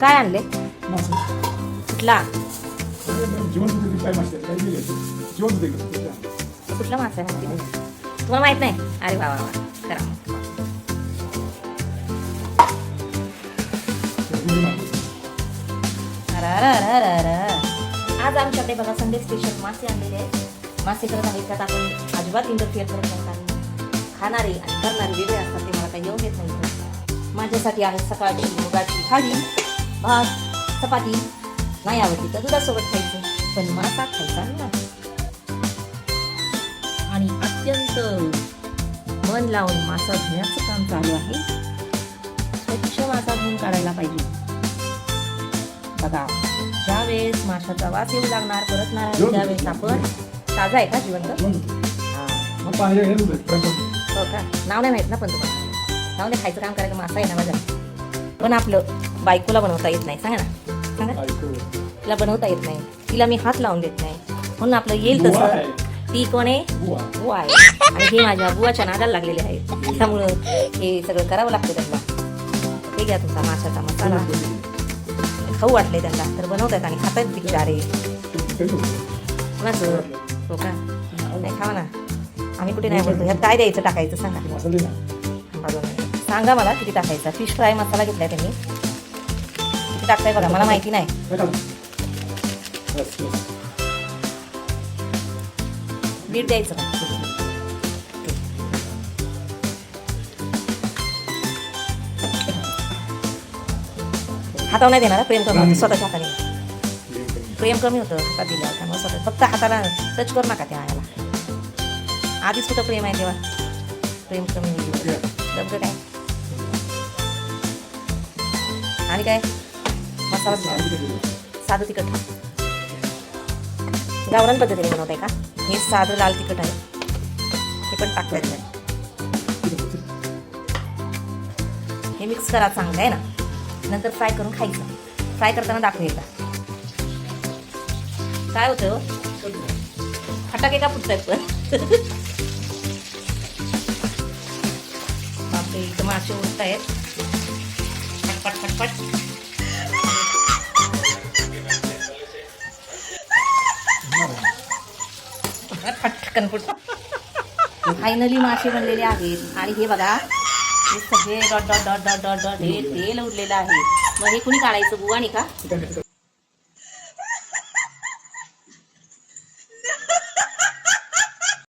काय आणले? मासे. कुठला जिवंत होते काय मासे आहेत? काही नाही जिवंत होते का? कुठला मासा आहे माहिती नाही. तुम्हाला माहित नाही? अरे वा वा वा करा मग. आज आमच्याकडे बघा संडे स्पेशल मासे आणलेले आहेत. मासे करत आहेत त्यात आपण अजिबात इंटरफिअर करत नाही, कारण खाणारे आणि करणारे वेगळे असतात, ते मला काही येऊन येत नाही. माझ्यासाठी आहे सकाळची मुगाची भाजी, भात, चपाती. नाही आवडली तर दुधासोबत खायचं, पण मासा खायचा नाही. आणि अत्यंत मन लावून मासा धुण्याचं काम चालू आहे. स्वच्छ मासा धुवून काढायला पाहिजे. बघा, ज्यावेळेस माशाचा वास येऊ लागणार परतणार त्यावेळेस आपण ताजा आहे का जिवंत? मग पाणी हे दूध आहे. हो का? नाव नाही माहित ना, पण तुम्हाला नाव नाही खायचं काम करायचं. मासा आहे ना माझा, पण आपलं बायकोला बनवता येत नाही. सांगा ना, सांगा. तिला बनवता येत नाही, तिला मी हात लावून देत नाही, म्हणून आपलं येईल तसं. ती कोण आहे? बुवा आहे. आणि हे माझ्या बुवाच्या नादाला लागलेले आहे, त्यामुळं हे सगळं करावं लागतं त्यांना. हे घ्या तुमचा माशाचा मसाला. खाऊ वाटले त्यांना तर बनवतात आणि खातात बिचारे. कोणाचं? हो का? नाही खावा ना, आम्ही कुठे नाही बोलतो. ह्यात काय द्यायचं टाकायचं सांगा. सांगा मला किती टाकायचं. फिश फ्राय मसाला घेतलाय त्यांनी, किती टाकताय बघा, मला माहिती नाही. बीट द्यायचं का? हातावर नाही देणार, प्रेम कमी, स्वतःच्या हाताने प्रेम कमी होतं हातात दिल्यावर. त्यामुळे स्वतः फक्त हाताला टच करू नका त्या आयाला. आधीच कुठं प्रेम आहे तेव्हा प्रेम कमी होईल. लग्न काय आणि काय मसाला साधं तिखट गावरान पद्धतीने बनवताय का? हे साधं लाल तिखट आहे, हे पण टाकतायत नाही. हे मिक्स करा चांगलं आहे ना, नंतर फ्राय करून खायचं. फ्राय करताना दाखवू एकदा काय होतं. फटाके का फुटतायत पण. बापरे, इथं मासे उडत आहेत. फटफट फटफट. फटकन फुट. फायनली मासे बनलेले आहेत. आणि हे बघा, हे सगळे dot dot dot dot dot dot हे तेल उडलेलं आहे. मग हे कुणी काढायचं? बुवानी का?